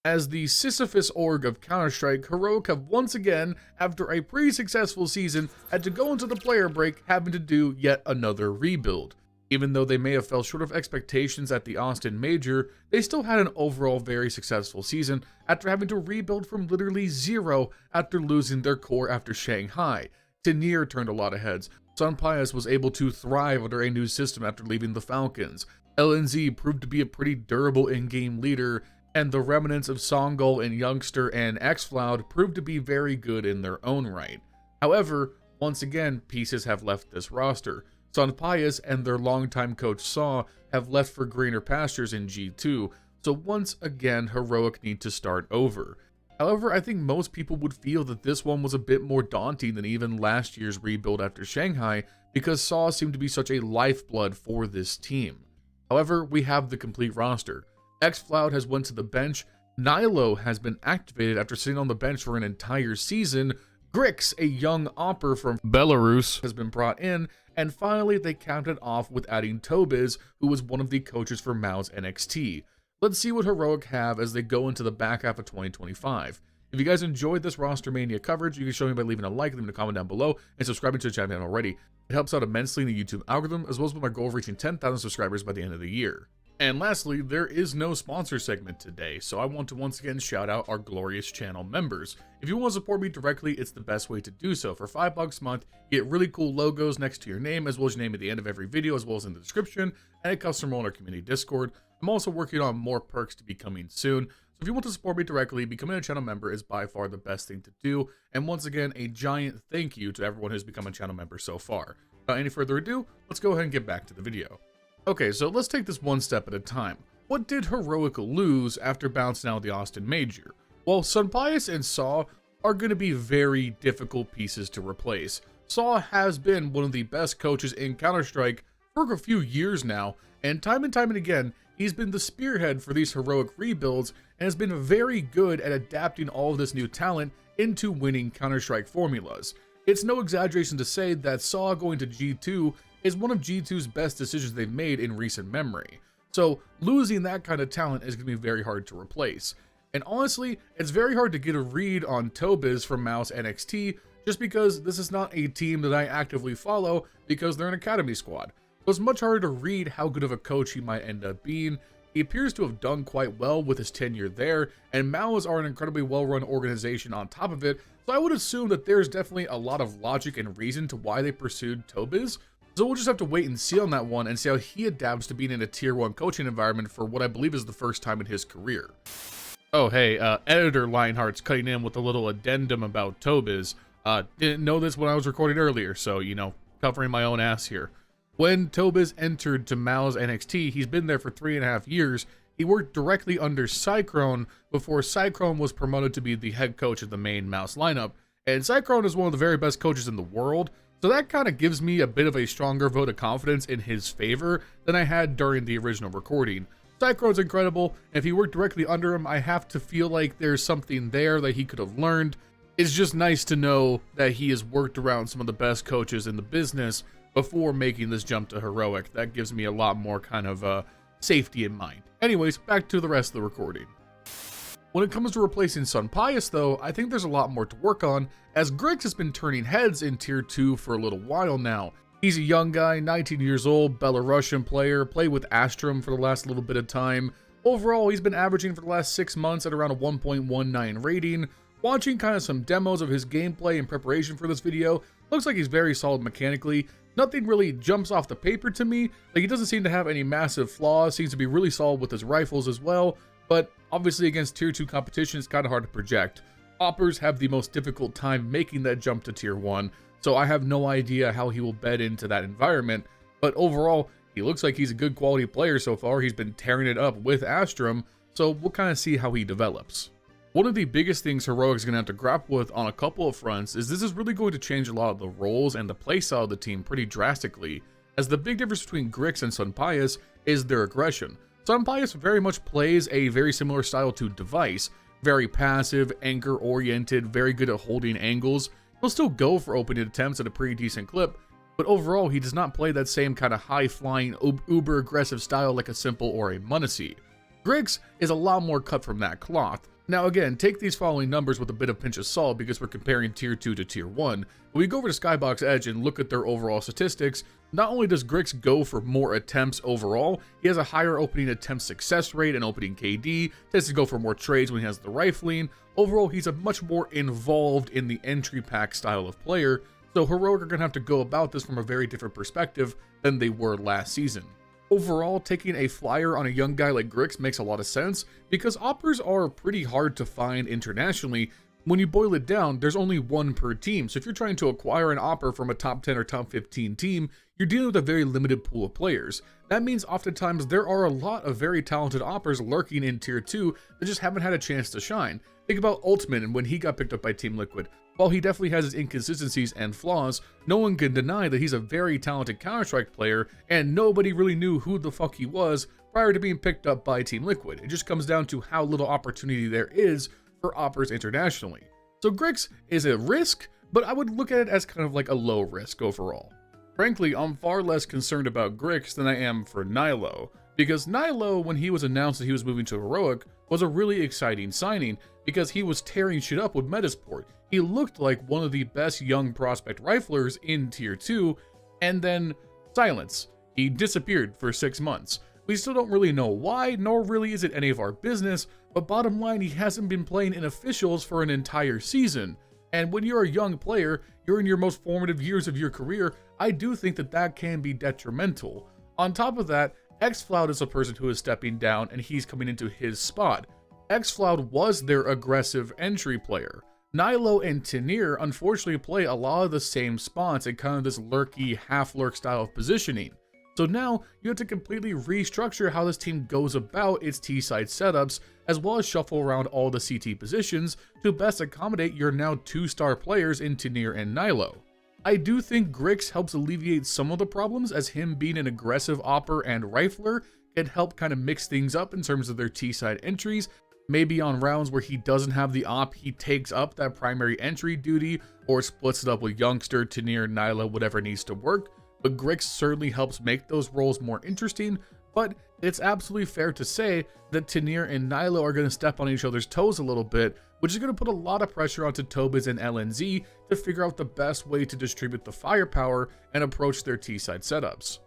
As the Sisyphus org of Counter-Strike, Heroic have once again, after a pretty successful season, had to go into the player break having to do yet another rebuild. Even though they may have fell short of expectations at the Austin Major, they still had an overall very successful season after having to rebuild from literally zero after losing their core after Shanghai. Tenier turned a lot of heads. Sunpayus was able to thrive under a new system after leaving the Falcons. LNZ proved to be a pretty durable in-game leader, and the remnants of Songol and Youngster and xFloud proved to be very good in their own right. However, once again, pieces have left this roster. Sunpayus and their longtime coach Saw have left for greener pastures in G2, so once again, Heroic need to start over. However, I think most people would feel that this one was a bit more daunting than even last year's rebuild after Shanghai, because Saw seemed to be such a lifeblood for this team. However, we have the complete roster. xFloud has went to the bench, Nilo has been activated after sitting on the bench for an entire season, Grix, a young opper from Belarus, has been brought in, and finally they capped it off with adding Tobiz, who was one of the coaches for MOUZ NXT. Let's see what Heroic have as they go into the back half of 2025. If you guys enjoyed this RosterMania coverage, you can show me by leaving a like, leaving a comment down below, and subscribing to the channel already. It helps out immensely in the YouTube algorithm, as well as with my goal of reaching 10,000 subscribers by the end of the year. And lastly, there is no sponsor segment today, so I want to once again shout out our glorious channel members. If you want to support me directly, it's the best way to do so. For $5 a month, you get really cool logos next to your name, as well as your name at the end of every video, as well as in the description, and a custom role in our community Discord. I'm also working on more perks to be coming soon, so if you want to support me directly, becoming a channel member is by far the best thing to do. And once again, a giant thank you to everyone who's become a channel member so far. Without any further ado, let's go ahead and get back to the video. Okay, so let's take this one step at a time. What did Heroic lose after bouncing out of the Austin Major? Well, Sunpayus and Saw are going to be very difficult pieces to replace. Saw has been one of the best coaches in Counter-Strike for a few years now, and time and again, he's been the spearhead for these Heroic rebuilds and has been very good at adapting all of this new talent into winning Counter-Strike formulas. It's no exaggeration to say that Saw going to G2 is one of G2's best decisions they've made in recent memory. So losing that kind of talent is going to be very hard to replace. And honestly, it's very hard to get a read on Tobiz from MOUZ NXT just because this is not a team that I actively follow because they're an academy squad. So it's much harder to read how good of a coach he might end up being. He appears to have done quite well with his tenure there, and MOUZ are an incredibly well-run organization on top of it, so I would assume that there's definitely a lot of logic and reason to why they pursued Tobiz. So we'll just have to wait and see on that one and see how he adapts to being in a tier 1 coaching environment for what I believe is the first time in his career. Oh hey, editor LionHeartZ cutting in with a little addendum about Tobiz. Didn't know this when I was recording earlier, so you know, covering my own ass here. When Tobiz entered to MOUZ NXT, he's been there for 3.5 years. He worked directly under Cyclone before Cyclone was promoted to be the head coach of the main MOUZ lineup. And Cyclone is one of the very best coaches in the world, so that kind of gives me a bit of a stronger vote of confidence in his favor than I had during the original recording. Cyclone's incredible, and if he worked directly under him, I have to feel like there's something there that he could have learned. It's just nice to know that he has worked around some of the best coaches in the business before making this jump to Heroic. That gives me a lot more kind of safety in mind. Anyways, back to the rest of the recording. When it comes to replacing Sunpayus though, I think there's a lot more to work on, as Grix has been turning heads in tier 2 for a little while now. He's a young guy, 19 years old, Belarusian player, played with Astrum for the last little bit of time. Overall, he's been averaging for the last 6 months at around a 1.19 rating. Watching kind of some demos of his gameplay in preparation for this video, looks like he's very solid mechanically. Nothing really jumps off the paper to me, like he doesn't seem to have any massive flaws, seems to be really solid with his rifles as well, but obviously against tier 2 competition it's kind of hard to project. Oppers have the most difficult time making that jump to tier 1, so I have no idea how he will bed into that environment, but overall, he looks like he's a good quality player so far. He's been tearing it up with Astrum, so we'll kind of see how he develops. One of the biggest things Heroic's going to have to grapple with on a couple of fronts is this is really going to change a lot of the roles and the playstyle of the team pretty drastically, as the big difference between Grix and Sunpayus is their aggression. Sunpayus very much plays a very similar style to Device, very passive, anchor-oriented, very good at holding angles. He'll still go for opening attempts at a pretty decent clip, but overall he does not play that same kind of high-flying, uber-aggressive style like a Simple or a Munacy. Grix is a lot more cut from that cloth. Now again, take these following numbers with a bit of pinch of salt because we're comparing tier 2 to tier 1. When we go over to Skybox Edge and look at their overall statistics, not only does Grix go for more attempts overall, he has a higher opening attempt success rate and opening KD, tends to go for more trades when he has the rifling. Overall, he's a much more involved in the entry pack style of player, so Heroic are going to have to go about this from a very different perspective than they were last season. Overall, taking a flyer on a young guy like Grix makes a lot of sense because oppers are pretty hard to find internationally. When you boil it down, there's only one per team, so if you're trying to acquire an opper from a top 10 or top 15 team, you're dealing with a very limited pool of players. That means oftentimes there are a lot of very talented oppers lurking in tier 2 that just haven't had a chance to shine. Think about Ultimate and when he got picked up by Team Liquid. While he definitely has his inconsistencies and flaws, no one can deny that he's a very talented Counter-Strike player, and nobody really knew who the fuck he was prior to being picked up by Team Liquid. It just comes down to how little opportunity there is for oppers internationally. So Grix is a risk, but I would look at it as kind of like a low risk overall. Frankly, I'm far less concerned about Grix than I am for Nilo, because Nilo, when he was announced that he was moving to Heroic, was a really exciting signing because he was tearing shit up with Metasport. He looked like one of the best young prospect riflers in tier 2, and then silence. He disappeared for 6 months. We still don't really know why, nor really is it any of our business, but bottom line, he hasn't been playing in officials for an entire season. And when you're a young player, you're in your most formative years of your career, I do think that that can be detrimental. On top of that, xFloud is a person who is stepping down and he's coming into his spot. xFloud was their aggressive entry player. Nilo and Tenir unfortunately play a lot of the same spots in kind of this lurky, half-lurk style of positioning. So now you have to completely restructure how this team goes about its T-side setups, as well as shuffle around all the CT positions to best accommodate your now 2-star players in Tenir and Nilo. I do think Grix helps alleviate some of the problems, as him being an aggressive opper and rifler can help kind of mix things up in terms of their T-side entries. Maybe on rounds where he doesn't have the op, he takes up that primary entry duty or splits it up with Youngster, Tenir, Nilo, whatever needs to work. But Grix certainly helps make those roles more interesting, but it's absolutely fair to say that Tenir and Nilo are going to step on each other's toes a little bit, which is going to put a lot of pressure onto Tobiz and LNZ to figure out the best way to distribute the firepower and approach their T-side setups.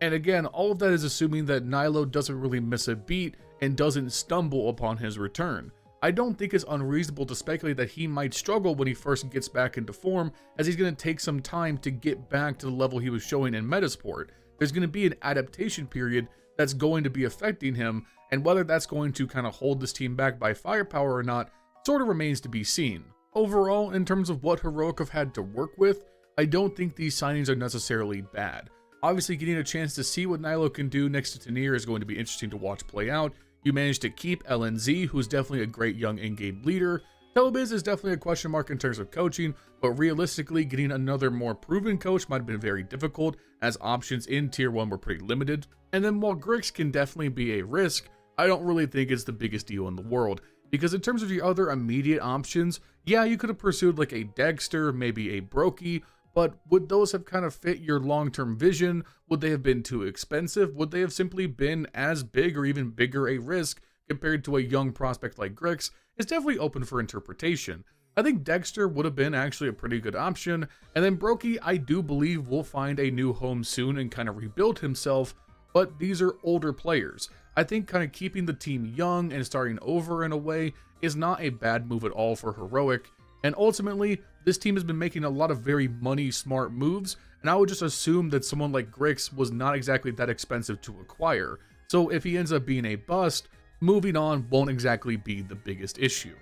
And again, all of that is assuming that Nilo doesn't really miss a beat and doesn't stumble upon his return. I don't think it's unreasonable to speculate that he might struggle when he first gets back into form, as he's going to take some time to get back to the level he was showing in Metasport. There's going to be an adaptation period that's going to be affecting him, and whether that's going to kind of hold this team back by firepower or not sort of remains to be seen. Overall, in terms of what Heroic have had to work with, I don't think these signings are necessarily bad. Obviously, getting a chance to see what Nilo can do next to Tenir is going to be interesting to watch play out. You managed to keep LNZ, who's definitely a great young in-game leader. Tobiz is definitely a question mark in terms of coaching, but realistically, getting another more proven coach might have been very difficult, as options in Tier 1 were pretty limited. And then while Grix can definitely be a risk, I don't really think it's the biggest deal in the world, because in terms of your other immediate options, yeah, you could have pursued like a Dexter, maybe a Brokey, but would those have kind of fit your long-term vision? Would they have been too expensive? Would they have simply been as big or even bigger a risk compared to a young prospect like Grix? It's definitely open for interpretation. I think Dexter would have been actually a pretty good option, and then Brokey I do believe will find a new home soon and kind of rebuild himself, but these are older players. I think kind of keeping the team young and starting over in a way is not a bad move at all for Heroic. And ultimately, this team has been making a lot of very money-smart moves, and I would just assume that someone like Grix was not exactly that expensive to acquire. So if he ends up being a bust, moving on won't exactly be the biggest issue.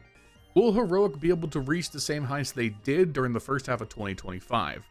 Will Heroic be able to reach the same heights they did during the first half of 2025?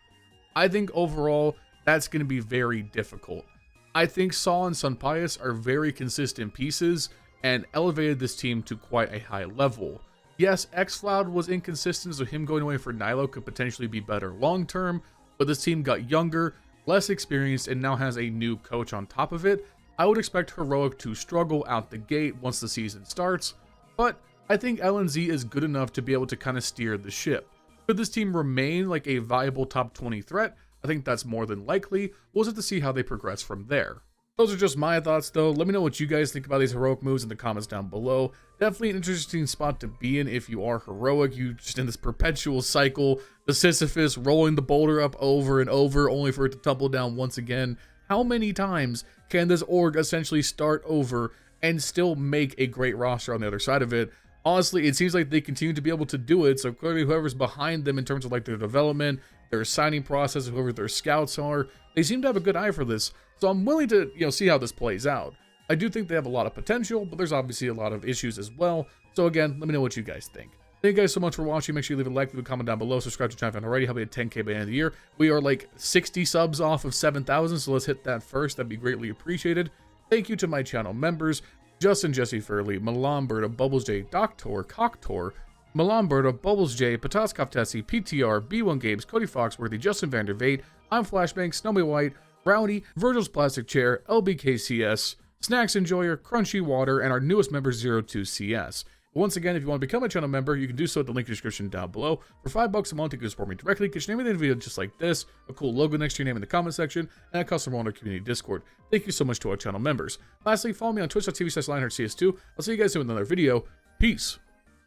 I think overall, that's going to be very difficult. I think Saw and Sunpayus are very consistent pieces and elevated this team to quite a high level. Yes, xFloud was inconsistent, so him going away for Nilo could potentially be better long term, but this team got younger, less experienced, and now has a new coach on top of it. I would expect Heroic to struggle out the gate once the season starts, but I think LNZ is good enough to be able to kind of steer the ship. Could this team remain like a viable top 20 threat? I think that's more than likely. We'll just have to see how they progress from there. Those are just my thoughts, though. Let me know what you guys think about these heroic moves in the comments down below. Definitely an interesting spot to be in if you are heroic. You just in this perpetual cycle, the Sisyphus rolling the boulder up over and over, only for it to tumble down once again. How many times can this org essentially start over and still make a great roster on the other side of it? Honestly, it seems like they continue to be able to do it, so clearly whoever's behind them in terms of like their development, their signing process, whoever their scouts are, they seem to have a good eye for this. So I'm willing to, see how this plays out. I do think they have a lot of potential, but there's obviously a lot of issues as well. So again, let me know what you guys think. Thank you guys so much for watching. Make sure you leave a like, leave a comment down below, subscribe to the channel if you haven't already. Help me at 10K by the end of the year. We are like 60 subs off of 7,000, so let's hit that first. That'd be greatly appreciated. Thank you to my channel members, Justin, Jesse Furley, Milan Berta, Bubblesj, Cocktor, Milan Berta, Bubblesj, Patatas Kaftesi, PTR, B1 Games, Cody Foxworthy, Justin Vandervate, I'm Flashbang, Snowy White, Brownie, Vergil'sPlasticChair, LBKcs, Snax Enjoyer, Crunchy Water, and our newest member, zerotwocs. Once again, if you want to become a channel member, you can do so at the link in the description down below. For $5 a month, you can support me directly. Get your name in the video just like this, a cool logo next to your name in the comment section, and a custom role in our community Discord. Thank you so much to our channel members. Lastly, follow me on twitch.tv/LionHeartZ CS2. I'll see you guys soon in another video. Peace.